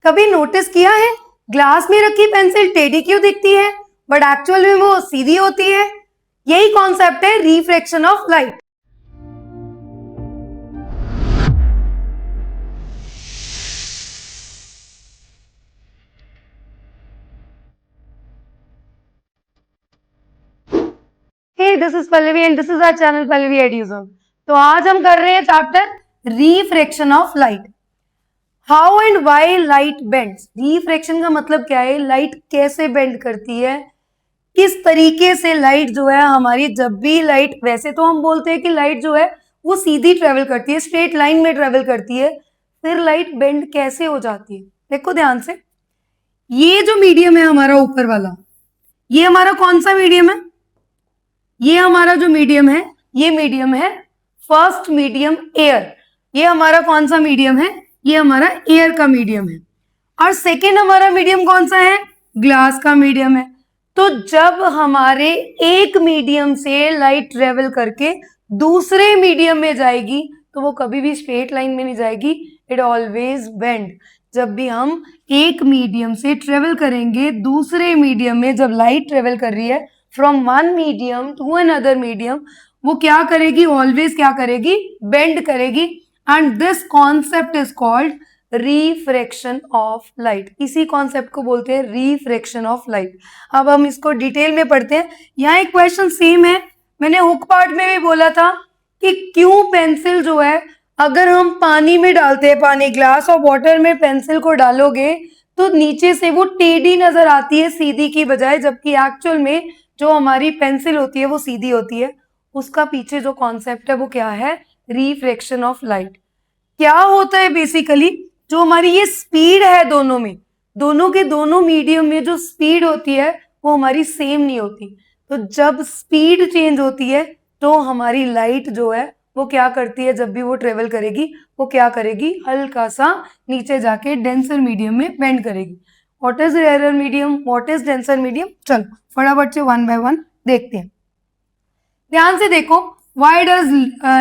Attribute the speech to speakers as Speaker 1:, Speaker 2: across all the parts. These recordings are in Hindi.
Speaker 1: कभी नोटिस किया है ग्लास में रखी पेंसिल टेढ़ी क्यों दिखती है बट एक्चुअल में वो सीधी होती है? यही कॉन्सेप्ट है refraction of light. Hey this is Pallavi and this is our channel Pallavi एड्यूजन। तो आज हम कर रहे हैं chapter refraction of light. How and why light bends. Refraction का मतलब क्या है, लाइट कैसे बेंड करती है, किस तरीके से लाइट जो है हमारी, जब भी लाइट, वैसे तो हम बोलते हैं कि लाइट जो है वो सीधी ट्रेवल करती है, स्ट्रेट लाइन में ट्रेवल करती है, फिर लाइट बेंड कैसे हो जाती है। देखो ध्यान से, ये जो मीडियम है हमारा ऊपर वाला, ये हमारा कौन सा मीडियम है? ये हमारा जो मीडियम है, ये मीडियम है फर्स्ट मीडियम एयर। ये हमारा कौन सा मीडियम है? ये हमारा एयर का मीडियम है। और सेकेंड हमारा मीडियम कौन सा है? ग्लास का मीडियम है। तो जब हमारे एक मीडियम से लाइट ट्रेवल करके दूसरे मीडियम में जाएगी तो वो कभी भी स्ट्रेट लाइन में नहीं जाएगी, इट ऑलवेज बेंड। जब भी हम एक मीडियम से ट्रेवल करेंगे दूसरे मीडियम में, जब लाइट ट्रेवल कर रही है from one medium to another medium, वो क्या करेगी? ऑलवेज क्या करेगी? बेंड करेगी। And this concept is called refraction of light. इसी कॉन्सेप्ट को बोलते हैं रिफ्रैक्शन ऑफ लाइट। अब हम इसको डिटेल में पढ़ते हैं। यहाँ एक क्वेश्चन सेम है, मैंने हुक पार्ट में भी बोला था कि क्यों पेंसिल जो है, अगर हम पानी में डालते हैं, पानी ग्लास और वाटर में पेंसिल को डालोगे तो नीचे से वो टेढ़ी नजर आती है सीधी की बजाय, जबकि एक्चुअल में जो हमारी पेंसिल होती है वो सीधी होती है। उसका पीछे जो कॉन्सेप्ट है वो क्या है? Refraction of light. क्या होता है बेसिकली, जो हमारी ये स्पीड है दोनों में, दोनों के दोनों मीडियम में जो स्पीड होती है वो हमारी सेम नहीं होती। तो जब स्पीड चेंज होती है तो हमारी लाइट जो है वो क्या करती है, जब भी वो ट्रेवल करेगी वो क्या करेगी? हल्का सा नीचे जाके डेंसर मीडियम में बेंड करेगी। What is rare medium, what is denser medium? चलो फटाफट से वन बाय वन देखते हैं। ध्यान से देखो, व्हाई डज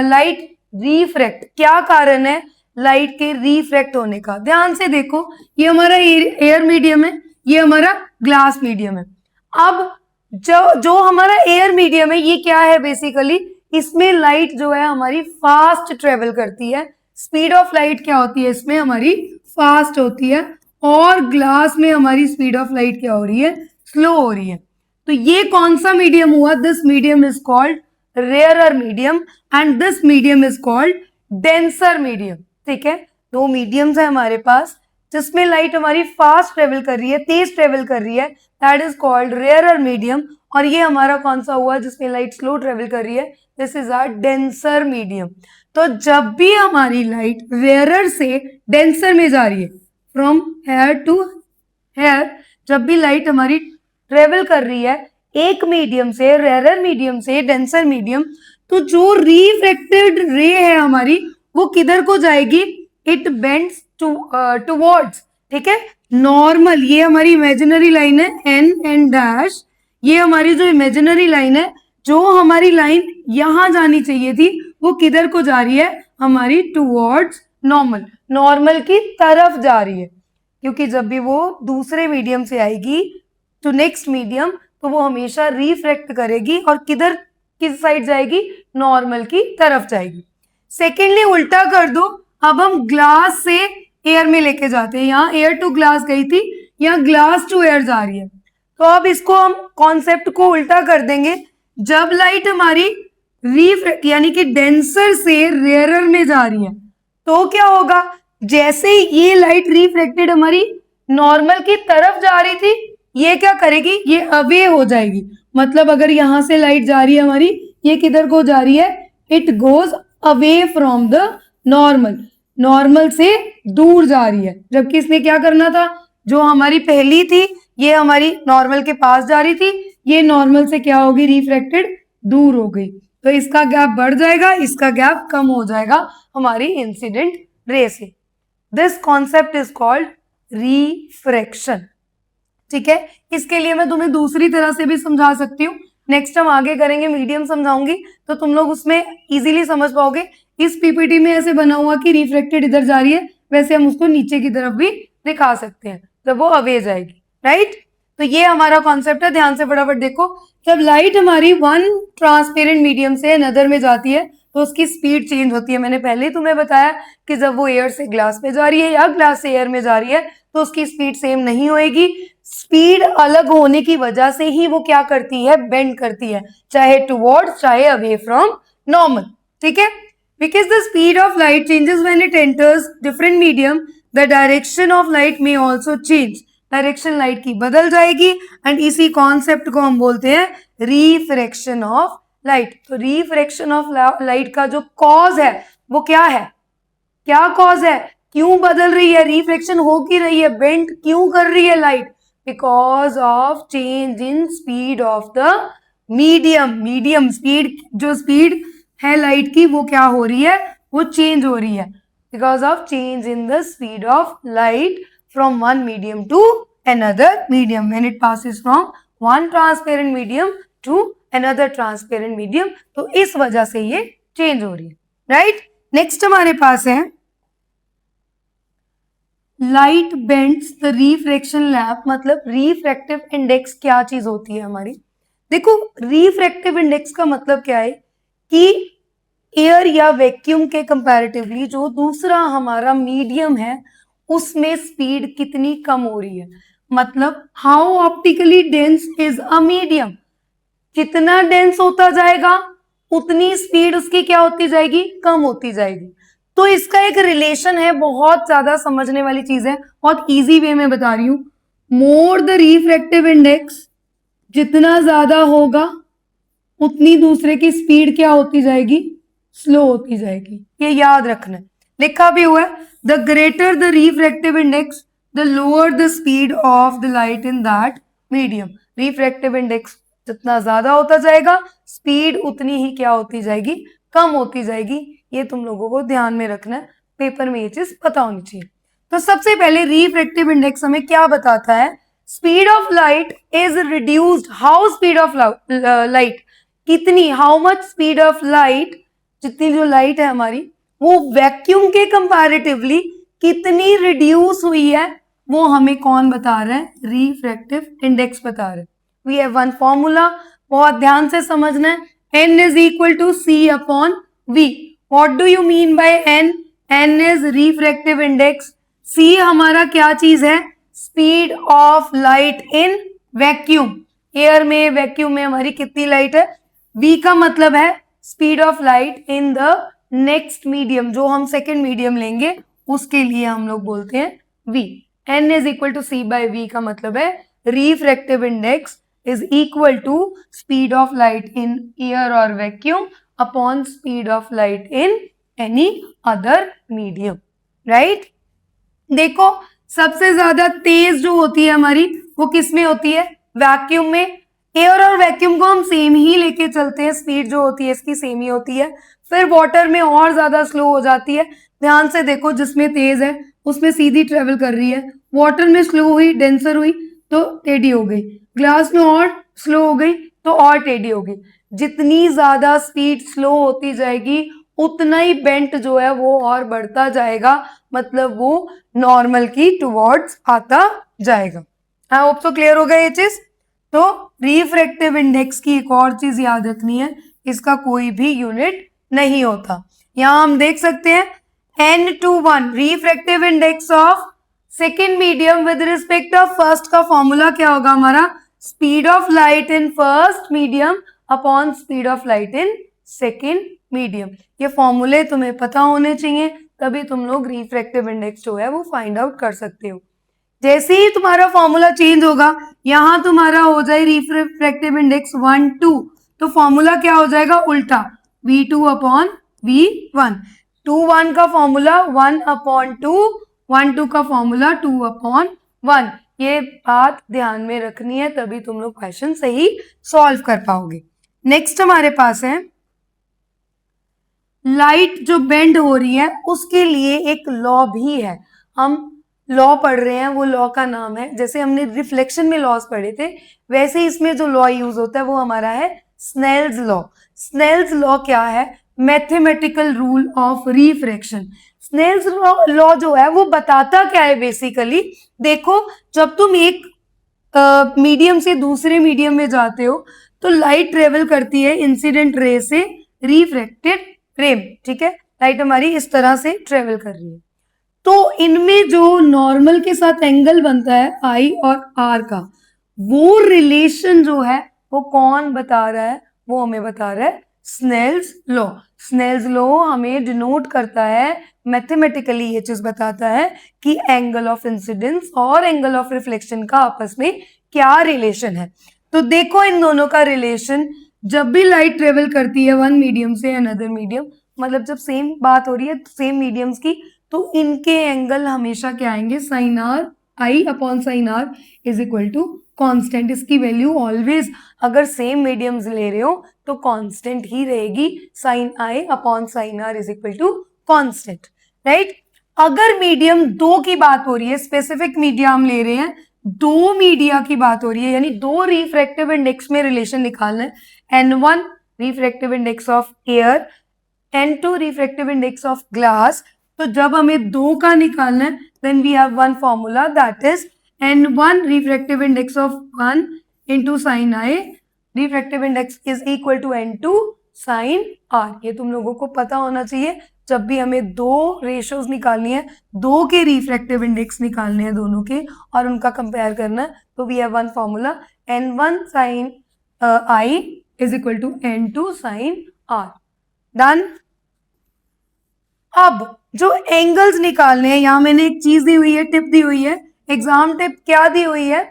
Speaker 1: लाइट रिफ्रैक्ट, क्या कारण है लाइट के रिफ्रैक्ट होने का? ध्यान से देखो, ये हमारा एयर मीडियम है, ये हमारा ग्लास मीडियम है। अब जो हमारा एयर मीडियम है ये क्या है बेसिकली, इसमें लाइट जो है हमारी फास्ट ट्रेवल करती है। स्पीड ऑफ लाइट क्या होती है इसमें? हमारी फास्ट होती है। और ग्लास में हमारी स्पीड ऑफ लाइट क्या हो रही है? स्लो हो रही है। तो ये कौन सा मीडियम हुआ? This medium is called rarer medium and this medium is called denser medium. ठीक है, दो मीडियम्स है हमारे पास जिसमें लाइट हमारी फास्ट ट्रेवल कर रही है, तेज ट्रेवल कर रही है, that is called rarer medium. और ये हमारा कौन सा हुआ जिसमें लाइट स्लो ट्रेवल कर रही है? This is our denser medium. तो जब भी हमारी लाइट रेयरर से डेंसर में जा रही है, फ्रॉम हेयर टू हेयर, जब भी लाइट हमारी ट्रेवल कर रही है एक मीडियम से, रेयरर मीडियम से डेंसर मीडियम, तो जो रिफ्रैक्टेड रे है हमारी वो किधर को जाएगी? इट बेंड्स टुवर्ड्स, ठीक है, नॉर्मल। ये हमारी इमेजिनरी लाइन है एन एंड डैश, ये हमारी जो इमेजिनरी लाइन है, जो हमारी लाइन यहां जानी चाहिए थी वो किधर को जा रही है? हमारी टुवर्ड्स नॉर्मल, नॉर्मल की तरफ जा रही है। क्योंकि जब भी वो दूसरे मीडियम से आएगी टू नेक्स्ट मीडियम तो वो हमेशा रिफ्रैक्ट करेगी और किधर, किस साइड जाएगी? नॉर्मल की तरफ जाएगी। सेकेंडली उल्टा कर दो, अब हम ग्लास से एयर में लेके जाते हैं, यहाँ एयर टू ग्लास गई थी, यहाँ ग्लास टू एयर जा रही है। तो अब इसको हम कॉन्सेप्ट को उल्टा कर देंगे। जब लाइट हमारी रिफ्रैक्ट यानी कि डेंसर से रेयरर में जा रही है तो क्या होगा? जैसे ही ये लाइट रिफ्रैक्टेड हमारी नॉर्मल की तरफ जा रही थी, ये क्या करेगी? ये अवे हो जाएगी। मतलब अगर यहां से लाइट जा रही है हमारी, ये किधर को जा रही है? It goes away from the normal, normal से दूर जा रही है। जबकि इसने क्या करना था, जो हमारी पहली थी ये हमारी नॉर्मल के पास जा रही थी, ये नॉर्मल से क्या होगी? रिफ्रैक्टेड दूर हो गई। तो इसका गैप बढ़ जाएगा, इसका गैप कम हो जाएगा हमारी इंसिडेंट रे से। This concept is called refraction. ठीक है, इसके लिए मैं तुम्हें दूसरी तरह से भी समझा सकती हूँ। नेक्स्ट हम आगे करेंगे, मीडियम समझाऊंगी तो तुम लोग उसमें इजीली समझ पाओगे। इस पीपीटी में ऐसे बना हुआ कि रिफ्लेक्टेड इधर जा रही है, वैसे हम उसको नीचे की तरफ भी दिखा सकते हैं, जब वो अवे जाएगी, राइट। तो ये हमारा कॉन्सेप्ट है, ध्यान से फटाफट देखो। जब लाइट हमारी वन ट्रांसपेरेंट मीडियम से अनदर में जाती है तो उसकी स्पीड चेंज होती है। मैंने पहले ही तुम्हें बताया कि जब वो एयर से ग्लास में जा रही है या ग्लास से एयर में जा रही है तो उसकी स्पीड सेम नहीं होएगी। स्पीड अलग होने की वजह से ही वो क्या करती है, बेंड करती है, चाहे टुवर्ड्स चाहे अवे फ्रॉम नॉर्मल, ठीक है। Because the speed of light changes when it enters different medium, the direction of light में ऑल्सो चेंज, डायरेक्शन लाइट की बदल जाएगी। एंड इसी कॉन्सेप्ट को हम बोलते हैं रिफ्रैक्शन ऑफ लाइट। तो रिफ्रैक्शन ऑफ लाइट का जो कॉज है वो क्या है, क्या कॉज है, क्यों बदल रही है, रिफ्लेक्शन हो की रही है, बेंड क्यों कर रही है light, because of change in speed of the medium. Medium speed, जो स्पीड है लाइट की वो क्या हो रही है, वो चेंज हो रही है because of change in the speed of light from one medium to another medium when it passes from one transparent medium to another transparent medium. तो इस वजह से ये चेंज हो रही है, राइट। नेक्स्ट हमारे पास है light bends the refraction lap, मतलब रिफ्रैक्टिव इंडेक्स क्या चीज होती है हमारी। देखो रिफ्रैक्टिव इंडेक्स का मतलब क्या है कि एयर या वैक्यूम के कंपैरेटिवली जो दूसरा हमारा मीडियम है उसमें स्पीड कितनी कम हो रही है, मतलब how optically dense is a medium, कितना डेंस होता जाएगा उतनी स्पीड उसकी क्या होती जाएगी, कम होती जाएगी। तो इसका एक रिलेशन है, बहुत ज्यादा समझने वाली चीज है, बहुत इजी वे में बता रही हूं। मोर द रिफ्रैक्टिव इंडेक्स, जितना ज्यादा होगा उतनी दूसरे की स्पीड क्या होती जाएगी, स्लो होती जाएगी। ये याद रखना, लिखा भी हुआ है, the greater the refractive index the lower the speed of the light in that medium. Refractive index जितना ज्यादा होता जाएगा स्पीड उतनी ही क्या होती जाएगी, कम होती जाएगी। ये तुम लोगों को ध्यान में रखना है, पेपर में ये चीज पता होनी चाहिए। तो सबसे पहले रिफ्रैक्टिव इंडेक्स हमें क्या बताता है, speed of light is reduced, how speed of light, कितनी, how much speed of light, जितनी जो लाइट है हमारी वो वैक्यूम के कंपैरेटिवली कितनी रिड्यूस हुई है, वो हमें कौन बता रहा है, रिफ्रैक्टिव इंडेक्स बता रहा है। वी हैव वन फॉर्मूला, बहुत ध्यान से समझना है, n is equal to c upon v. What do you mean by n? n is refractive index. c हमारा क्या चीज है, speed of light in vacuum, air में वैक्यूम में हमारी कितनी लाइट है, v का मतलब है speed of light in the next medium, जो हम सेकेंड मीडियम लेंगे उसके लिए हम लोग बोलते हैं v. n is equal to c by v का मतलब है refractive index is equal to speed of light in air or vacuum upon speed of light in any other medium, right? देखो सबसे ज्यादा तेज जो होती है हमारी वो किस में होती है, वैक्यूम में। एयर और वैक्यूम को हम सेम ही लेके चलते हैं, स्पीड जो होती है इसकी सेम ही होती है। फिर वाटर में और ज्यादा स्लो हो जाती है, ध्यान से देखो, जिसमें तेज है उसमें सीधी ट्रेवल कर रही है, वाटर में स्लो हुई, डेंसर हुई तो टेढ़ी हो गई, ग्लास में और स्लो हो गई तो और टेढ़ी हो गई। जितनी ज्यादा स्पीड स्लो होती जाएगी उतना ही बेंट जो है वो और बढ़ता जाएगा, मतलब वो नॉर्मल की टुवर्ड्स आता जाएगा। आई होप सो क्लियर हो गया ये चीज। तो रिफ्रैक्टिव इंडेक्स की एक और चीज याद रखनी है, इसका कोई भी यूनिट नहीं होता। यहां हम देख सकते हैं n/1 refractive index of second medium with respect of first का फॉर्मूला क्या होगा हमारा, speed of light in first medium upon speed of light in second medium. ये फॉर्मूले तुम्हें पता होने चाहिए, तभी तुम लोग रिफ्रैक्टिव इंडेक्स जो है वो फाइंड आउट कर सकते हो। जैसे ही तुम्हारा फॉर्मूला चेंज होगा, यहां तुम्हारा हो जाए रिफ्रैक्टिव इंडेक्स 1 2, तो फॉर्मूला क्या हो जाएगा उल्टा, v2 अपॉन v1। 2 1 का फॉर्मूला 1 अपॉन 2, 1 2 का फॉर्मूला 2 अपॉन 1। ये बात ध्यान में रखनी है, तभी तुम लोग क्वेश्चन सही सॉल्व कर पाओगे। नेक्स्ट हमारे पास है लाइट जो बेंड हो रही है उसके लिए एक लॉ भी है, हम लॉ पढ़ रहे हैं, वो लॉ का नाम है, जैसे हमने रिफ्लेक्शन में लॉस पढ़े थे वैसे इसमें जो लॉ यूज होता है वो हमारा है स्नेल्स लॉ। स्नेल्स लॉ क्या है, mathematical rule of refraction. Snell's law जो है वो बताता क्या है बेसिकली, देखो जब तुम एक मीडियम से दूसरे मीडियम में जाते हो तो लाइट ट्रेवल करती है इंसिडेंट रे से रिफ्रैक्टेड रे में, ठीक है, लाइट हमारी इस तरह से ट्रेवल कर रही है। तो इनमें जो नॉर्मल के साथ एंगल बनता है आई और आर का, वो रिलेशन जो है वो कौन बता रहा है, वो हमें बता रहा है स्नेल्स लॉ। स्नेल्स लॉ हमें डिनोट करता है, मैथमेटिकली ये चीज बताता है कि एंगल ऑफ इंसिडेंस और एंगल ऑफ रिफ्लेक्शन का आपस में क्या रिलेशन है। तो देखो इन दोनों का रिलेशन, जब भी लाइट ट्रेवल करती है वन मीडियम से अनदर मीडियम, मतलब जब सेम बात हो रही है सेम मीडियम्स की, तो इनके एंगल हमेशा क्या आएंगे, sine r i upon sine r is equal to constant. इसकी वैल्यू ऑलवेज अगर सेम मीडियम्स ले रहे हो तो कांस्टेंट ही रहेगी, sine i upon sine r is equal to constant, right. अगर मीडियम दो की बात हो रही है, स्पेसिफिक मीडिया हम ले रहे हैं, दो मीडिया की बात हो रही है, यानी दो रिफ्रैक्टिव इंडेक्स में रिलेशन निकालना है, n1 refractive index of air, n2 refractive index of glass, तो जब हमें दो का निकालना है then we have one formula that is n1 refractive index of 1 into sine i, refractive index is equal to n2 sine r। ये तुम लोगों को पता होना चाहिए, जब भी हमें दो रेशियोज निकालनी है, दो के रिफ्रैक्टिव इंडेक्स निकालने हैं दोनों के और उनका कंपेयर करना है, तो we have one formula n1 sine i is equal to n2 sine r। Done. अब जो एंगल्स निकालने हैं, यहां मैंने एक चीज दी हुई है, टिप दी हुई है, एग्जाम टिप क्या दी हुई है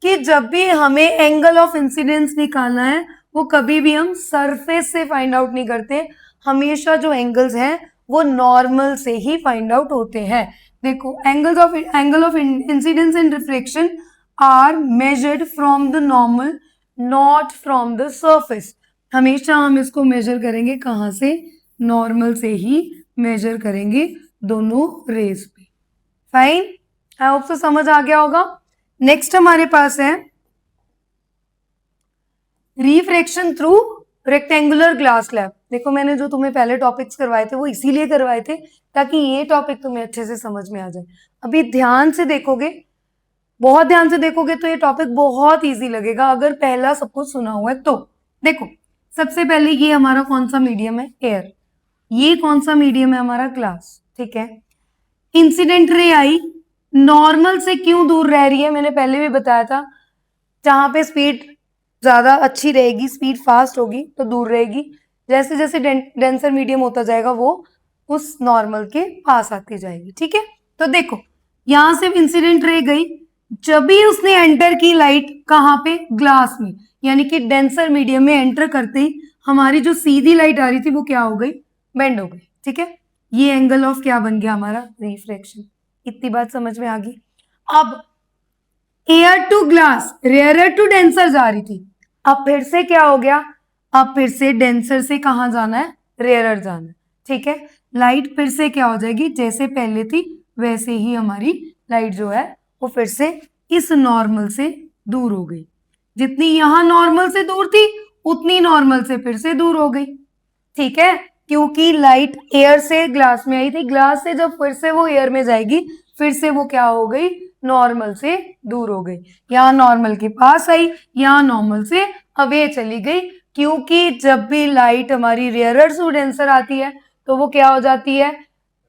Speaker 1: कि जब भी हमें एंगल ऑफ इंसिडेंस निकालना है वो कभी भी हम सरफेस से फाइंड आउट नहीं करते, हमेशा जो एंगल्स हैं वो नॉर्मल से ही फाइंड आउट होते हैं। देखो angle of incidence and reflection are measured from the normal not from the surface. हमेशा हम इसको मेजर करेंगे कहाँ से, नॉर्मल से ही मेजर करेंगे दोनों रेज पे। फाइन, आई होप तो समझ आ गया होगा। नेक्स्ट हमारे पास है refraction through rectangular glass slab. देखो मैंने जो तुम्हें पहले टॉपिक्स करवाए थे वो इसीलिए करवाए थे ताकि ये टॉपिक तुम्हें अच्छे से समझ में आ जाए। अभी ध्यान से देखोगे, बहुत ध्यान से देखोगे तो ये टॉपिक बहुत इजी लगेगा अगर पहला सब कुछ सुना हुआ है तो। देखो सबसे पहले ये हमारा कौन सा मीडियम है, एयर। ये कौन सा मीडियम है हमारा, ग्लास, ठीक है। इंसिडेंट रे आई नॉर्मल से क्यों दूर रह रही है, मैंने पहले भी बताया था, जहां पे स्पीड ज्यादा अच्छी रहेगी, स्पीड फास्ट होगी तो दूर रहेगी, जैसे जैसे डेंसर मीडियम होता जाएगा वो उस नॉर्मल के पास आती जाएगी, ठीक है। तो देखो यहां से इंसिडेंट रे गई, जब भी उसने एंटर की लाइट कहाँ पे, ग्लास में, यानी कि डेंसर मीडियम में एंटर करते ही हमारी जो सीधी लाइट आ रही थी वो क्या हो गई, बेंड हो गई, ठीक है। ये एंगल ऑफ क्या बन गया हमारा, रिफ्रैक्शन। इतनी बात समझ में आ गई। अब air to glass rarer to denser जा रही थी, अब फिर से क्या हो गया, अब फिर से डेंसर से कहाँ जाना है, रेयरर जाना है, ठीक है। लाइट फिर से क्या हो जाएगी, जैसे पहले थी वैसे ही हमारी लाइट जो है वो फिर से इस नॉर्मल से दूर हो गई, जितनी यहां नॉर्मल से दूर थी उतनी नॉर्मल से फिर से दूर हो गई, ठीक है। क्योंकि लाइट एयर से ग्लास में आई थी, ग्लास से जब फिर से वो एयर में जाएगी फिर से वो क्या हो गई, नॉर्मल से दूर हो गई। यहाँ नॉर्मल के पास आई, यहाँ नॉर्मल से अवे चली गई, क्योंकि जब भी लाइट हमारी रेयरर टू डेंसर आती है तो वो क्या हो जाती है,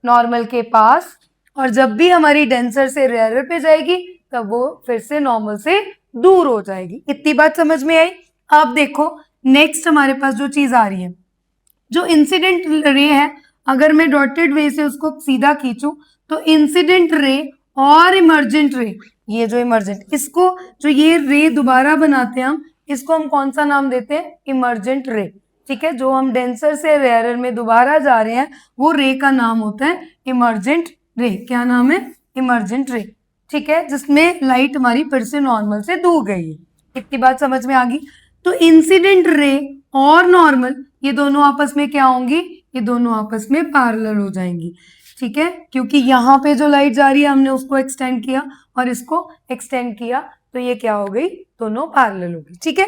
Speaker 1: नॉर्मल के पास, और जब भी हमारी डेंसर से रेयरर पे जाएगी तब वो फिर से नॉर्मल से दूर हो जाएगी। इतनी बात समझ में आई। अब देखो नेक्स्ट हमारे पास जो चीज आ रही है, जो इंसिडेंट रे है, अगर मैं डॉटेड वे से उसको सीधा खींचूं तो इंसिडेंट रे और इमर्जेंट रे, ये जो इमर्जेंट, इसको जो ये रे दोबारा बनाते हैं हम, इसको हम कौन सा नाम देते हैं, इमर्जेंट रे, ठीक है। जो हम डेंसर से रेयरर में दोबारा जा रहे हैं वो रे का नाम होता है इमर्जेंट रे। क्या नाम है, इमर्जेंट रे, ठीक है, जिसमें लाइट हमारी फिर से नॉर्मल से दूर गई है। इतनी बात समझ में आ गई। तो इंसिडेंट रे और नॉर्मल ये दोनों आपस में क्या होंगी, ये दोनों आपस में पैरेलल हो जाएंगी, ठीक है। क्योंकि यहाँ पे जो लाइट जा रही है हमने उसको एक्सटेंड किया और इसको एक्सटेंड किया तो ये क्या हो गई, दोनों पैरेलल हो गई, ठीक है।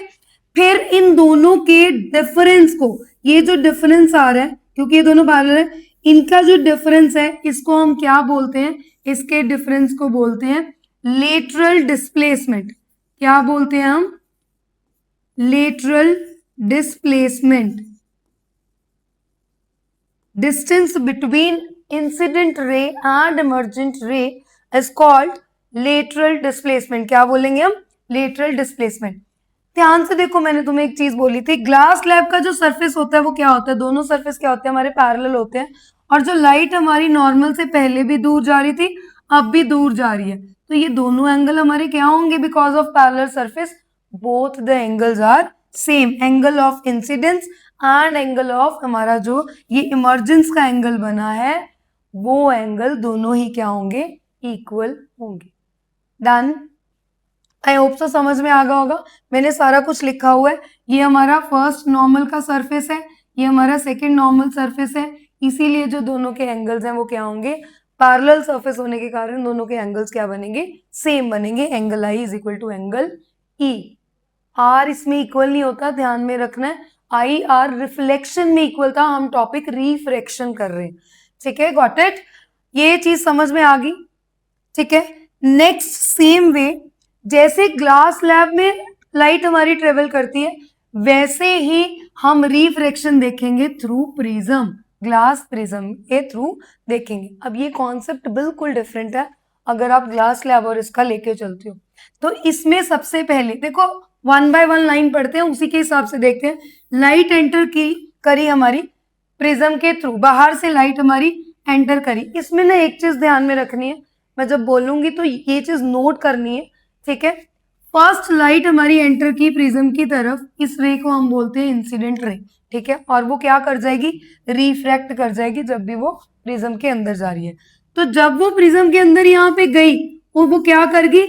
Speaker 1: फिर इन दोनों के डिफरेंस को, ये जो डिफरेंस आ रहा है क्योंकि ये दोनों पैरेलल है, इनका जो डिफरेंस है इसको हम क्या बोलते हैं, इसके डिफरेंस को बोलते हैं लेटरल डिस्प्लेसमेंट। क्या बोलते हैं हम, lateral displacement. Distance between incident ray and emergent ray is called lateral displacement। क्या बोलेंगे हम, lateral displacement। ध्यान से देखो, मैंने तुम्हें एक चीज बोली थी, ग्लास स्लैब का जो सरफेस होता है वो क्या होता है, दोनों सरफेस क्या होते हैं हमारे, पैरेलल होते हैं। और जो लाइट हमारी नॉर्मल से पहले भी दूर जा रही थी, अब भी दूर जा रही है, तो ये दोनों एंगल हमारे क्या होंगे, because of parallel surface both the angles are same. Angle of incidence and angle of हमारा जो ये इमर्जेंस का एंगल बना है, वो एंगल दोनों ही क्या होंगे, इक्वल होंगे। डन। आई होप सो समझ में आ गया होगा। मैंने सारा कुछ लिखा हुआ है। ये हमारा फर्स्ट नॉर्मल का सरफेस है, ये हमारा सेकंड नॉर्मल सरफेस है, इसीलिए जो दोनों के एंगल्स हैं वो क्या होंगे, पैरेलल सरफेस होने के कारण दोनों के एंगल्स क्या बनेंगे, सेम बनेंगे। Angle i is equal to angle e. R इसमें इक्वल नहीं होता, ध्यान में रखना है। आई आर रिफ्लेक्शन में इक्वल था, हम टॉपिक रिफ्रैक्शन कर रहे हैं। ठीक है, गॉट इट, ये चीज समझ में आ गई। ठीक है, नेक्स्ट सेम वे, जैसे ग्लास स्लैब में लाइट हमारी ट्रेवल करती है, वैसे ही हम रिफ्रैक्शन देखेंगे थ्रू प्रिज्म, ग्लास प्रिज्म के थ्रू देखेंगे। अब ये कॉन्सेप्ट बिल्कुल डिफरेंट है अगर आप ग्लास स्लैब और इसका लेके चलते हो। तो इसमें सबसे पहले देखो, वन बाय वन लाइन पढ़ते हैं, उसी के हिसाब से देखते हैं। लाइट एंटर की करी हमारी प्रिज्म के थ्रू, बाहर से लाइट हमारी एंटर करी। इसमें ना एक चीज ध्यान में रखनी है, मैं जब बोलूंगी तो ये चीज नोट करनी है। ठीक है, फर्स्ट लाइट हमारी एंटर की प्रिज्म की तरफ, इस रे को हम बोलते हैं इंसिडेंट रे। ठीक है, और वो क्या कर जाएगी, रिफ्रैक्ट कर जाएगी जब भी वो प्रिज्म के अंदर जा रही है। तो जब वो प्रिज्म के अंदर यहाँ पे गई, वो क्या करगी,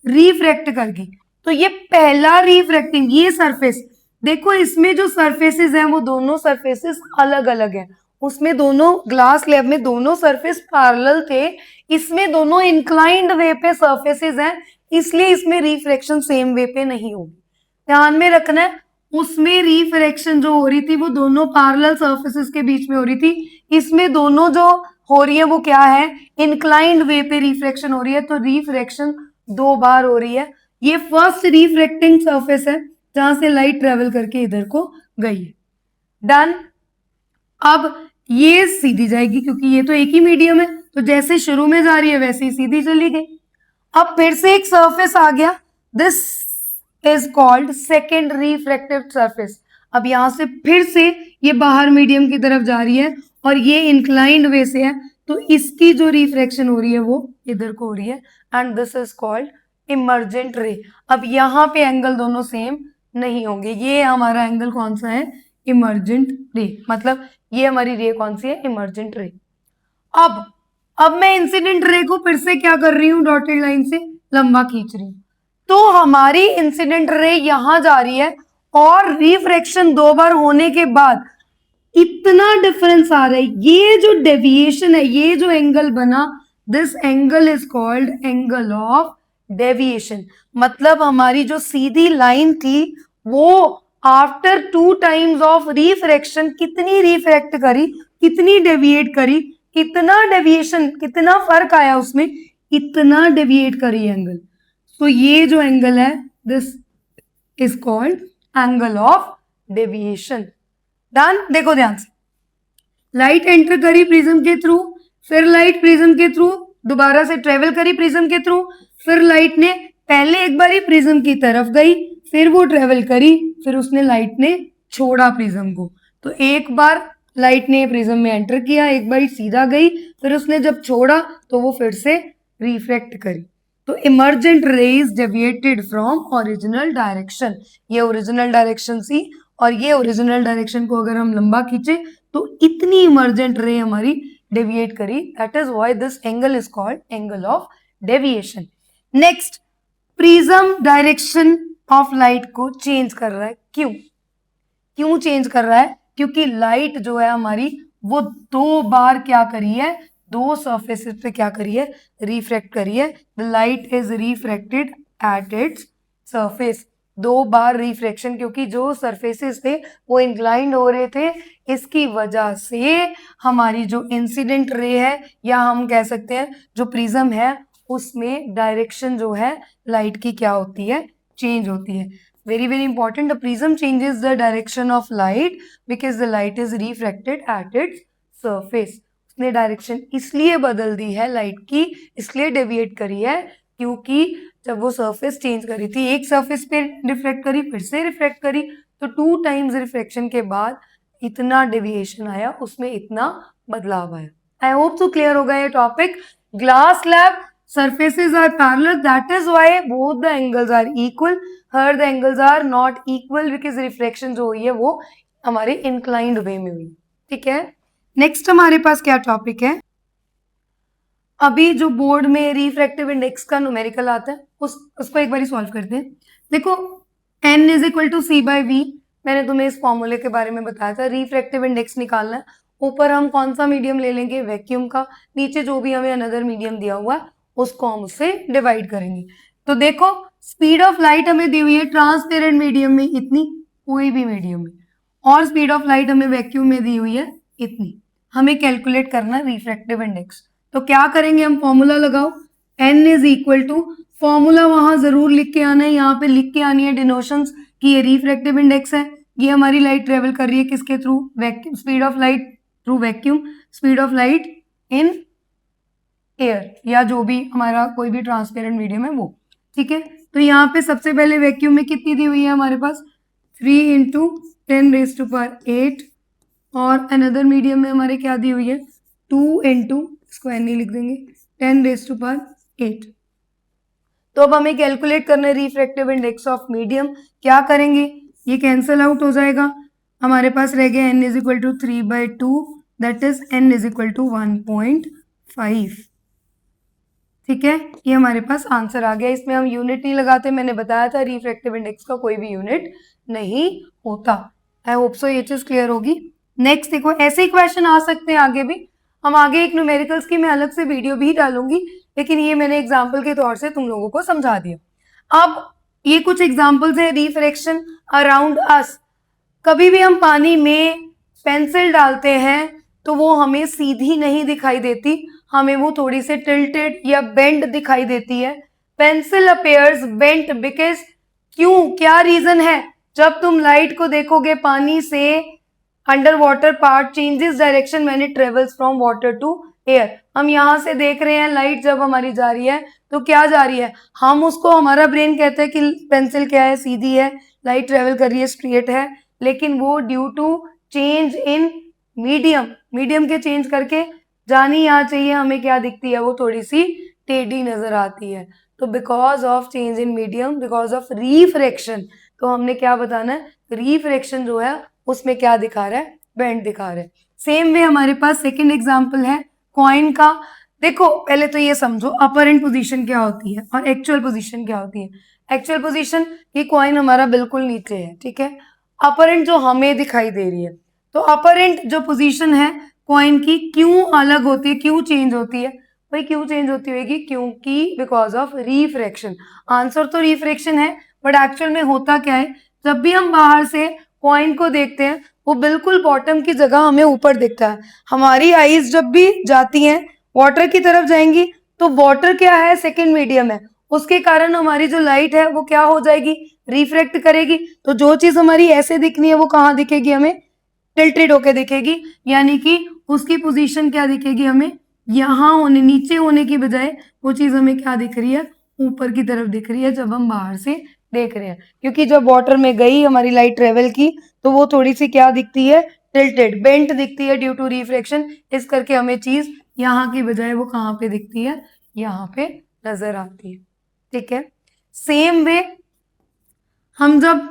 Speaker 1: रिफ्रैक्ट करगी। तो ये पहला रिफ्रैक्टिंग, ये सरफेस देखो, इसमें जो सरफेसेस हैं वो दोनों सरफेसेस अलग अलग हैं। उसमें दोनों ग्लास स्लैब में दोनों सरफेस पैरेलल थे, इसमें दोनों इंक्लाइंड वे पे सरफेसेस हैं, इसलिए इसमें रिफ्रैक्शन सेम वे पे नहीं होगी। ध्यान में रखना है, उसमें रिफ्रैक्शन जो हो रही थी वो दोनों पैरेलल सरफेसेस के बीच में हो रही थी, इसमें दोनों जो हो रही है वो क्या है, इंक्लाइंड वे पे रिफ्रैक्शन हो रही है। तो रिफ्रैक्शन दो बार हो रही है। ये फर्स्ट रिफ्रैक्टिंग सरफेस है जहां से लाइट ट्रेवल करके इधर को गई है। डन। अब ये सीधी जाएगी क्योंकि ये तो एक ही मीडियम है, तो जैसे शुरू में जा रही है वैसे ही सीधी चली गई। अब फिर से एक सरफेस आ गया, this is called second refractive surface. अब यहां से फिर से ये बाहर मीडियम की तरफ जा रही है और ये इंक्लाइंड वे से है, तो इसकी जो रिफ्रैक्शन हो रही है वो इधर को हो रही है, and this is called emergent रे। अब यहाँ पे एंगल दोनों सेम नहीं होंगे। ये हमारा एंगल कौन सा है, इमर्जेंट रे, मतलब ये हमारी रे कौन सी है, इमर्जेंट रे। अब मैं इंसिडेंट रे को फिर से क्या कर रही हूँ, डॉटेड लाइन से लंबा खींच रही हूँ। तो हमारी इंसिडेंट रे यहां जा रही है और रिफ्रैक्शन दो बार होने के बाद इतना डिफरेंस आ रहा है, ये जो डेविएशन है, ये जो एंगल बना, this angle is called angle of deviation. मतलब हमारी जो सीधी लाइन थी वो आफ्टर 2 टाइम्स ऑफ रिफ्रैक्शन कितनी रिफ्रैक्ट करी, कितनी डेविएट करी, कितना डेविएशन, कितना फर्क आया उसमें, इतना डेविएट करी एंगल। तो ये जो एंगल है, this is called angle of deviation. Done. देखो ध्यान से, लाइट एंटर करी प्रिज्म के थ्रू, फिर लाइट प्रिज्म के थ्रू दोबारा से ट्रेवल करी प्रिज्म के थ्रू, फिर लाइट ने पहले एक बारी प्रिज्म की तरफ गई, फिर वो ट्रेवल करी, फिर उसने लाइट ने छोड़ा प्रिज्म को। तो एक बार लाइट ने प्रिज्म में एंटर किया, एक बार सीधा गई, फिर उसने जब छोड़ा तो वो फिर से रिफ्रैक्ट करी। तो emergent rays deviated from original direction, ये ओरिजिनल डायरेक्शन सी, और ये ओरिजिनल डायरेक्शन को अगर हम लंबा खींचे तो इतनी इमर्जेंट रे हमारी डेविएट करी, that is why this angle is called angle of deviation. Next, prism direction of light को चेंज कर रहा है, क्यों चेंज कर रहा है, क्योंकि लाइट जो है हमारी वो दो बार क्या करी है, दो सरफेसेस पे क्या करी है, रिफ्रैक्ट करी है। The light is refracted at its surface. 2 bar refraction, क्योंकि जो सरफेसेस थे वो इंक्लाइंड हो रहे थे, इसकी वजह से हमारी जो इंसिडेंट रे है या हम कह सकते हैं जो प्रिज्म है उसमें डायरेक्शन जो है लाइट की क्या होती है, चेंज होती है. Very very important, the prism changes the direction of light because the light is refracted at its surface. उसने डायरेक्शन इसलिए बदल दी है लाइट की, इसलिए डेविएट करी है क्योंकि जब वो सरफेस चेंज करी थी, एक सरफेस पे रिफ्लेक्ट करी, फिर से रिफ्लेक्ट करी, तो 2 टाइम्स रिफ्लेक्शन के बाद इतना डेविएशन आया, उसमें इतना बदलाव आया. आई होप तो क्लियर होगा ये topic. Glass slab surfaces are parallel, that is why both the angles are equal. Here the angles are not equal because refraction जो हुई है वो हमारे inclined way में हुई. ठीक है, नेक्स्ट हमारे पास क्या टॉपिक है. अभी जो बोर्ड में रिफ्रैक्टिव इंडेक्स का न्यूमेरिकल आता है उसको एक बार सॉल्व करते हैं. देखो n is equal to c by v, मैंने तुम्हें इस फॉर्मूले के बारे में बताया था. रिफ्रैक्टिव इंडेक्स निकालना है. ऊपर हम कौन सा मीडियम ले लेंगे, वैक्यूम का. नीचे जो भी हमें अनदर मीडियम दिया हुआ है उसको हम उससे डिवाइड करेंगे. तो देखो स्पीड ऑफ लाइट हमें दी हुई है ट्रांसपेरेंट मीडियम में इतनी, कोई भी मीडियम में, और स्पीड ऑफ लाइट हमें वैक्यूम में दी हुई है इतनी. हमें कैलकुलेट करना है रिफ्रैक्टिव इंडेक्स. तो क्या करेंगे हम, फॉर्मूला लगाओ. n is equal to, formula वहां जरूर लिख के आना है, यहाँ पे लिख के आनी है डिनोशंस कि ये रिफ्रैक्टिव इंडेक्स है, ये हमारी लाइट ट्रेवल कर रही है किसके through, vacuum, speed of light through vacuum, speed of light in air या जो भी हमारा कोई भी ट्रांसपेरेंट मीडियम है वो. ठीक है, तो यहाँ पे सबसे पहले वैक्यूम में कितनी दी हुई है हमारे पास, 3 इंटू 10⁸, और अनदर मीडियम में हमारे क्या दी हुई है, 2 इंटू, इसको एन ही लिख देंगे, 10⁸. तो अब हमें कैलकुलेट करना है रिफ्रैक्टिव इंडेक्स ऑफ मीडियम. क्या करेंगे, ये कैंसल आउट हो जाएगा, हमारे पास रह गया n is equal to 3/2, that is n is equal to 1.5. ठीक है, ये हमारे पास आंसर आ गया. इसमें हम यूनिट नहीं लगाते, मैंने बताया था रिफ्रैक्टिव इंडेक्स का कोई भी यूनिट नहीं होता. आई होप सो ये चीज क्लियर होगी. नेक्स्ट देखो, ऐसे ही क्वेश्चन आ सकते हैं आगे भी. हम आगे एक न्यूमेरिकल्स की मैं अलग से वीडियो भी डालूंगी, लेकिन ये मैंने एग्जाम्पल के तौर से तुम लोगों को समझा दिया. अब ये कुछ एग्जाम्पल्स है रिफ्रैक्शन अराउंड अस. कभी भी हम पानी में पेंसिल डालते हैं तो वो हमें सीधी नहीं दिखाई देती, हमें वो थोड़ी सी टिल्टेड या बेंड दिखाई देती है. पेंसिल अपेयर्स बेंट बिकॉज, क्यों, क्या रीजन है, जब तुम लाइट को देखोगे पानी से under water part changes direction when it travels from water to air. हम यहाँ से देख रहे हैं लाइट जब हमारी जा रही है तो क्या जा रही है, हम उसको, हमारा ब्रेन कहता है कि पेंसिल क्या है, सीधी है, लाइट ट्रेवल कर रही है, स्ट्रेट है, लेकिन वो due to change in medium के चेंज करके जानी यहाँ चाहिए, हमें क्या दिखती है, वो थोड़ी सी टेढ़ी नजर आती है. तो because of change in medium, because of refraction, तो हमने क्या बताना है, रिफ्रैक्शन जो है उसमें क्या दिखा रहा है, बेंड दिखा रहा है. सेम वे हमारे पास सेकंड एग्जांपल है कॉइन का. देखो पहले तो ये समझो अपरेंट पोजीशन क्या होती है और एक्चुअल पोजीशन क्या होती है. एक्चुअल पोजीशन, ये कॉइन हमारा बिल्कुल नीचे है, ठीक है. अपरेंट जो हमें दिखाई दे रही है, तो अपरेंट जो पोजीशन है कॉइन की क्यों अलग होती है, क्यों चेंज होती है, भाई क्यों चेंज होती होगी, क्योंकि बिकॉज ऑफ रिफ्रैक्शन. आंसर तो रिफ्रैक्शन है, बट एक्चुअल में होता क्या है, जब भी हम बाहर से कॉइन को देखते हैं वो बिल्कुल बॉटम की जगह हमें ऊपर दिखता है. हमारी आईज जब भी जाती हैं वाटर की तरफ जाएंगी तो वाटर क्या है, सेकंड मीडियम है, उसके कारण हमारी जो लाइट है वो क्या हो जाएगी, रिफ्रैक्ट करेगी. तो जो चीज हमारी ऐसे दिखनी है वो कहाँ दिखेगी, हमें टिल्टेड होके दिखेगी, यानी कि उसकी पोजीशन क्या दिखेगी हमें, यहाँ होने, नीचे होने की बजाय वो चीज हमें क्या दिख रही है, ऊपर की तरफ दिख रही है जब हम बाहर से देख रहे हैं. क्योंकि जब वाटर में गई हमारी लाइट ट्रेवल की तो वो थोड़ी सी क्या दिखती है, टिल्टेड, बेंट दिखती है ड्यू टू रिफ्रैक्शन. इस करके हमें चीज यहाँ की बजाय वो कहाँ पे दिखती है, यहाँ पे नजर आती है. ठीक है, सेम वे हम जब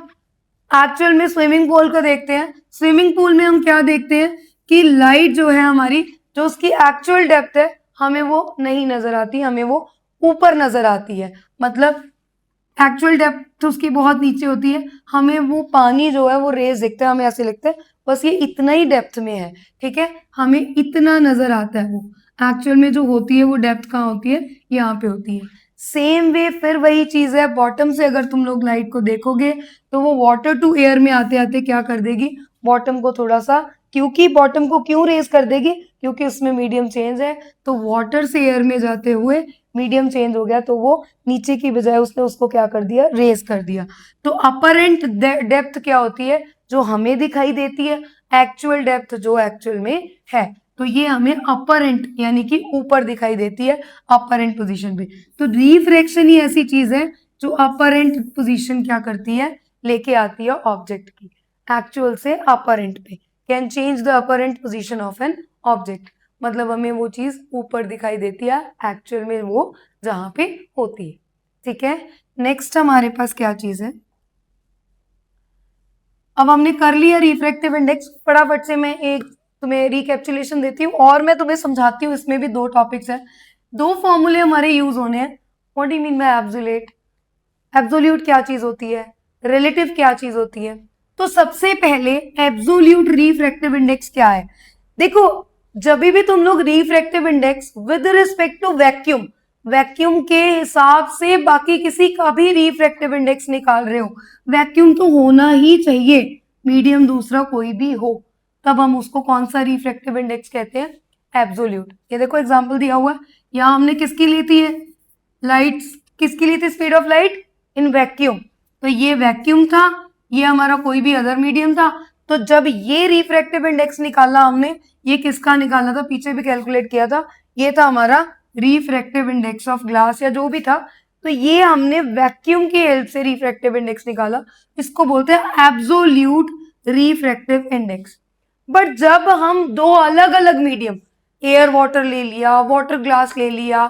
Speaker 1: एक्चुअल में स्विमिंग पूल को देखते हैं, स्विमिंग पूल में हम क्या देखते हैं कि लाइट जो है हमारी, जो उसकी एक्चुअल डेप्थ है हमें वो नहीं नजर आती, हमें वो ऊपर नजर आती है. मतलब एक्चुअल डेप्थ उसकी बहुत नीचे होती है, हमें वो पानी जो है वो रेज दिखता है, हमें ऐसे लगता है बस ये इतना ही डेप्थ में है. ठीक है, हमें इतना नजर आता है, वो एक्चुअल में जो होती है वो डेप्थ कहाँ होती है, यहाँ पे होती है. सेम वे फिर वही चीज है, बॉटम से अगर तुम लोग लाइट को देखोगे तो वो वाटर टू एयर में आते आते क्या कर देगी, बॉटम को थोड़ा सा, क्योंकि बॉटम को क्यों रेज कर देगी, क्योंकि उसमें मीडियम चेंज है, तो वाटर से एयर में जाते हुए मीडियम चेंज हो गया, तो वो नीचे की बजाय उसने उसको क्या कर दिया, रेज कर दिया। तो अपरेंट डेप्थ क्या होती है, जो हमें दिखाई देती है, एक्चुअल डेप्थ जो एक्चुअल में है, तो ये हमें अपरेंट यानी कि ऊपर दिखाई देती है अपरेंट पोजीशन पे। तो रिफ्रैक्शन ही ऐसी चीज है जो अपरेंट पोजीशन क्या करती है, लेके आती है ऑब्जेक्ट की एक्चुअल से अपरेंट पे। Can change the apparent position of an object, मतलब हमें वो चीज ऊपर दिखाई देती है एक्चुअल में वो जहां पे होती है। ठीक है, नेक्स्ट हमारे पास क्या चीज है, अब हमने कर लिया रिफ्रैक्टिव इंडेक्स। फटाफट से मैं एक तुम्हें रिकैप्चुलेशन देती हूँ और मैं तुम्हें समझाती हूँ, इसमें भी दो टॉपिक्स हैं, दो फॉर्मूले हमारे यूज होने हैं। What do you mean by absolute, absolute क्या चीज होती है, रिलेटिव क्या चीज होती है। तो सबसे पहले एब्सोल्यूट रिफ्रैक्टिव इंडेक्स क्या है, देखो जब भी तुम लोग refractive index with respect to vacuum, vacuum के हिसाब से बाकी किसी का भी रिफ्रैक्टिव इंडेक्स निकाल रहे हो, वैक्यूम तो होना ही चाहिए, मीडियम दूसरा कोई भी हो, तब हम उसको कौन सा रिफ्रैक्टिव इंडेक्स कहते हैं, एब्सोल्यूट। ये देखो एग्जांपल दिया हुआ है, यहाँ हमने किसकी ली थी, लाइट किसकी ली थी, speed of light in vacuum, तो ये वैक्यूम था, ये हमारा कोई भी अदर मीडियम था। तो जब ये रिफ्रैक्टिव इंडेक्स निकाला हमने, ये किसका निकाला था, पीछे भी कैलकुलेट किया था, ये था हमारा रिफ्रैक्टिव इंडेक्स ऑफ ग्लास या जो भी था, तो ये हमने वैक्यूम की हेल्प से रिफ्रैक्टिव इंडेक्स निकाला, इसको बोलते हैं एब्सोल्यूट रिफ्रैक्टिव इंडेक्स। बट जब हम दो अलग अलग मीडियम, एयर वाटर ले लिया, वाटर ग्लास ले लिया,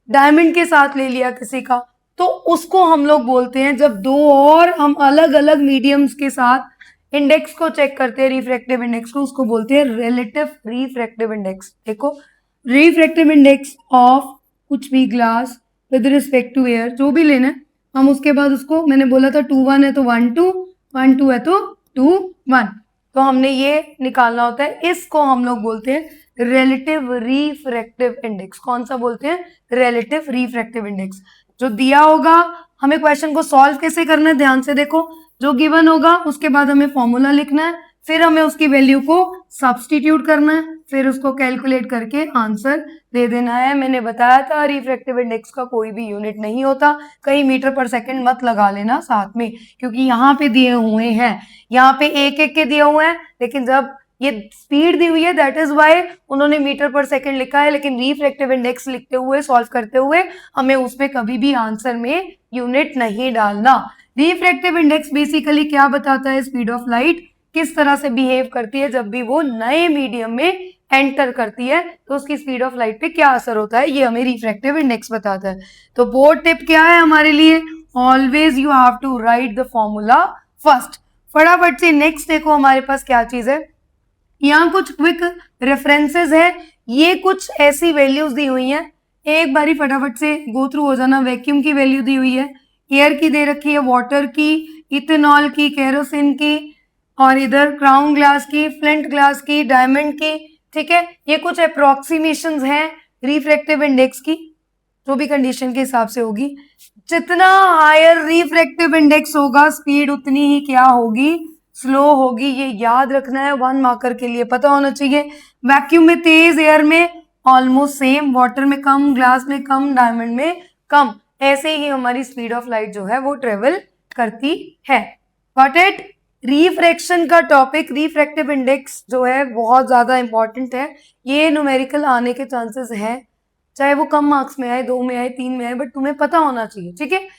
Speaker 1: डायमंड के साथ ले लिया किसी का, तो उसको हम लोग बोलते हैं, जब दो और हम अलग अलग मीडियम्स के साथ इंडेक्स को चेक करते हैं, रिफ्रैक्टिव इंडेक्स को, उसको बोलते हैं रिलेटिव रिफ्रैक्टिव इंडेक्स। देखो रिफ्रैक्टिव इंडेक्स ऑफ कुछ भी glass with respect to air, जो भी लेना है, हम उसके बाद उसको, मैंने बोला था 2 1 है तो 1 2, 1 2 है तो 2 1, तो हमने ये निकालना होता है, इसको हम लोग बोलते हैं रिलेटिव रिफ्रैक्टिव इंडेक्स। कौन सा बोलते हैं, रिलेटिव रिफ्रैक्टिव इंडेक्स। जो दिया होगा हमें क्वेश्चन को सॉल्व कैसे करना है, ध्यान से देखो, जो गिवन होगा उसके बाद हमें फॉर्मूला लिखना है, फिर हमें उसकी वैल्यू को सब्सटीट्यूट करना है, फिर उसको कैलकुलेट करके आंसर दे देना है। मैंने बताया था रिफ्रैक्टिव इंडेक्स का कोई भी यूनिट नहीं होता, कहीं मीटर पर सेकंड मत लगा लेना साथ में, क्योंकि यहाँ पे दिए हुए हैं, यहाँ पे एक एक के दिए हुए हैं, लेकिन जब ये स्पीड दी हुई है दैट इज वाई उन्होंने मीटर पर सेकंड लिखा है, लेकिन रिफ्रैक्टिव इंडेक्स लिखते हुए, सॉल्व करते हुए हमें उसमें कभी भी आंसर में यूनिट नहीं डालना। रिफ्रैक्टिव इंडेक्स बेसिकली क्या बताता है, स्पीड ऑफ लाइट किस तरह से बिहेव करती है जब भी वो नए मीडियम में एंटर करती है, तो उसकी स्पीड ऑफ लाइट पे क्या असर होता है, ये हमें रिफ्रैक्टिव इंडेक्स बताता है। तो बोर्ड टिप क्या है हमारे लिए, always you have to write the formula first. फटाफट से नेक्स्ट देखो हमारे पास क्या चीज है, यहाँ कुछ क्विक रेफरेंसेस है, ये कुछ ऐसी वैल्यूज दी हुई हैं, एक बारी फटाफट से गो थ्रू हो जाना। वैक्यूम की वैल्यू दी हुई है, एयर की दे रखी है, वाटर की, इथेनॉल की, केरोसिन की, और इधर क्राउन ग्लास की, फ्लिंट ग्लास की, डायमंड की। ठीक है, ये कुछ अप्रोक्सीमेशंस हैं रिफ्रैक्टिव इंडेक्स की, जो भी कंडीशन के हिसाब से होगी। जितना हायर रिफ्रैक्टिव इंडेक्स होगा स्पीड उतनी ही क्या होगी, स्लो होगी, ये याद रखना है, 1 मार्कर के लिए पता होना चाहिए। वैक्यूम में तेज, एयर में ऑलमोस्ट सेम, वाटर में कम, ग्लास में कम, डायमंड में कम, ऐसे ही हमारी स्पीड ऑफ लाइट जो है वो ट्रेवल करती है। Got it. रिफ्रैक्शन का टॉपिक, रिफ्रैक्टिव इंडेक्स जो है बहुत ज्यादा इंपॉर्टेंट है, ये न्यूमेरिकल आने के चांसेस है, चाहे वो कम मार्क्स में आए, 2 में आए, 3 में आए, बट तुम्हें पता होना चाहिए। ठीक है,